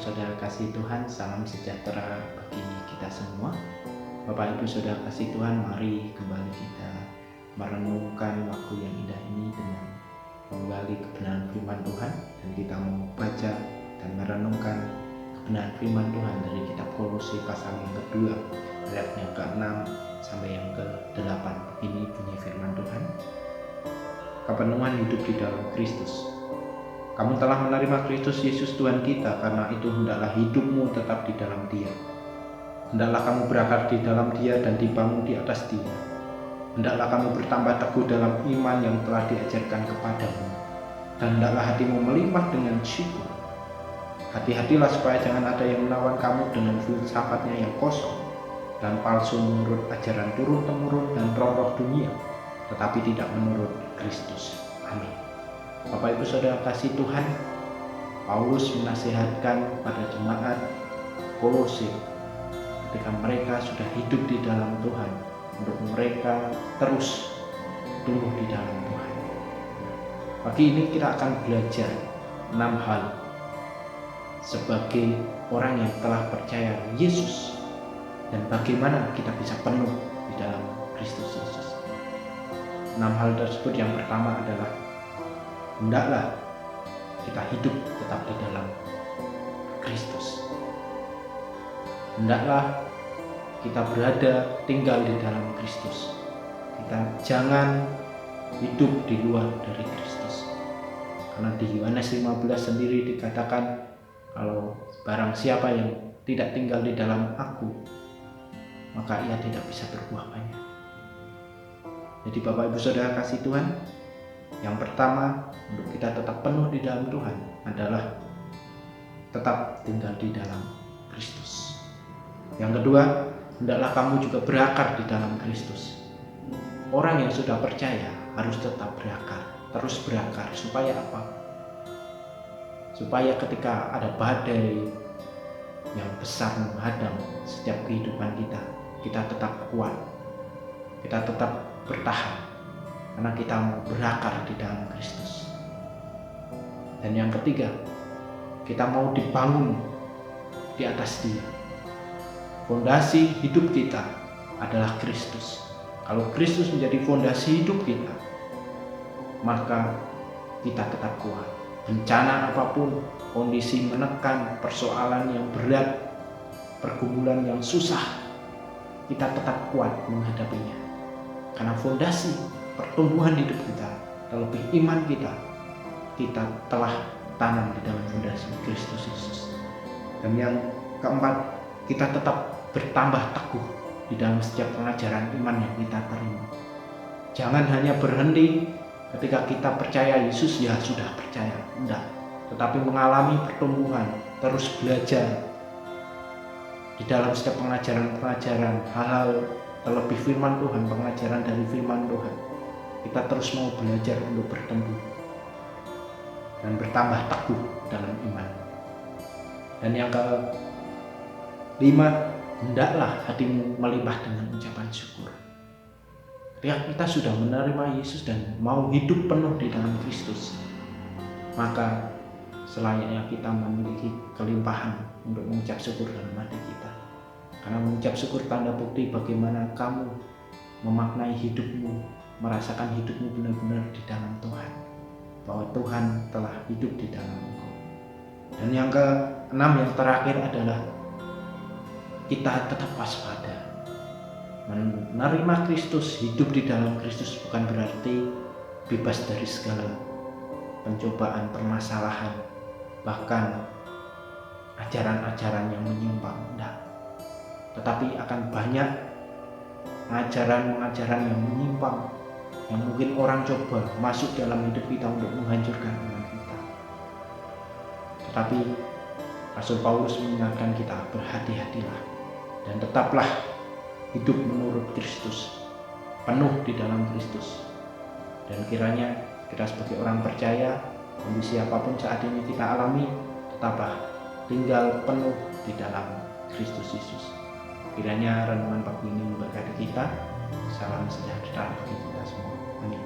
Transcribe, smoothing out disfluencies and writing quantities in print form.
Saudara kasih Tuhan, salam sejahtera bagi kita semua. Bapak Ibu Saudara kasih Tuhan, mari kembali kita merenungkan waktu yang indah ini dengan menggali kebenaran firman Tuhan. Dan kita mau baca dan merenungkan kebenaran firman Tuhan dari kitab Kolose pasal yang kedua, ayat yang ke-6 sampai yang ke-8. Ini bunyi firman Tuhan. Kepenuhan hidup di dalam Kristus. Kamu telah menerima Kristus Yesus Tuhan kita, karena itu hendaklah hidupmu tetap di dalam Dia. Hendaklah kamu berakar di dalam Dia dan dibangun di atas Dia. Hendaklah kamu bertambah teguh dalam iman yang telah diajarkan kepadamu, dan hendaklah hatimu melimpah dengan syukur. Hati-hatilah supaya jangan ada yang melawan kamu dengan filsafatnya yang kosong dan palsu menurut ajaran turun-temurun dan roh-roh dunia, tetapi tidak menurut Kristus. Amin. Bapak Ibu Saudara kasih Tuhan, Paulus menasihatkan pada jemaat Kolose ketika mereka sudah hidup di dalam Tuhan, untuk mereka terus tumbuh di dalam Tuhan. Pagi ini kita akan belajar 6 hal sebagai orang yang telah percaya Yesus, dan bagaimana kita bisa penuh di dalam Kristus Yesus. 6 hal tersebut, yang pertama adalah hendaklah kita hidup tetap di dalam Kristus. Hendaklah kita berada tinggal di dalam Kristus. Kita jangan hidup di luar dari Kristus. Karena di Yohanes 15 sendiri dikatakan, kalau barang siapa yang tidak tinggal di dalam Aku, maka ia tidak bisa berbuah banyak. Jadi Bapak Ibu Saudara kasih Tuhan, yang pertama untuk kita tetap penuh di dalam Tuhan adalah tetap tinggal di dalam Kristus. Yang kedua, hendaklah kamu juga berakar di dalam Kristus. Orang yang sudah percaya harus tetap berakar, terus berakar. Supaya apa? Supaya ketika ada badai yang besar menghadang setiap kehidupan kita, kita tetap kuat, kita tetap bertahan, karena kita mau berakar di dalam Kristus. Dan yang ketiga, kita mau dibangun di atas Dia. Fondasi hidup kita adalah Kristus. Kalau Kristus menjadi fondasi hidup kita, maka kita tetap kuat. Bencana apapun, kondisi menekan, persoalan yang berat, pergumulan yang susah, kita tetap kuat menghadapinya. Karena fondasi pertumbuhan hidup kita, terlebih iman kita telah tanam di dalam fondasi Kristus Yesus. Dan yang keempat, kita tetap bertambah teguh di dalam setiap pengajaran iman yang kita terima. Jangan hanya berhenti ketika kita percaya Yesus, ya sudah percaya, enggak, tetapi mengalami pertumbuhan, terus belajar di dalam setiap pengajaran-pengajaran, hal-hal terlebih firman Tuhan, pengajaran dari firman Tuhan. Kita terus mau belajar untuk bertumbuh dan bertambah teguh dalam iman. Dan yang kelima, hendaklah hatimu melimpah dengan ucapan syukur. Ketika kita sudah menerima Yesus dan mau hidup penuh di dalam Kristus, maka selayaknya kita memiliki kelimpahan untuk mengucap syukur dalam hati kita. Karena mengucap syukur tanda bukti bagaimana kamu memaknai hidupmu, merasakan hidupmu benar-benar di dalam Tuhan, bahwa Tuhan telah hidup di dalam engkau. Dan yang keenam, yang terakhir adalah kita tetap waspada. Menerima Kristus, hidup di dalam Kristus bukan berarti bebas dari segala pencobaan, permasalahan, bahkan ajaran-ajaran yang menyimpang, enggak. Tetapi akan banyak ajaran-ajaran yang menyimpang, yang mungkin orang coba masuk dalam hidup kita untuk menghancurkan iman kita. Tetapi Rasul Paulus mengingatkan kita, berhati-hatilah dan tetaplah hidup menurut Kristus, penuh di dalam Kristus. Dan kiranya kita sebagai orang percaya, kondisi apapun saat ini kita alami, tetaplah tinggal penuh di dalam Kristus Yesus. Kiranya renungan pagi ini memberkati kita. Salam sejahtera bagi kita semua. Amin.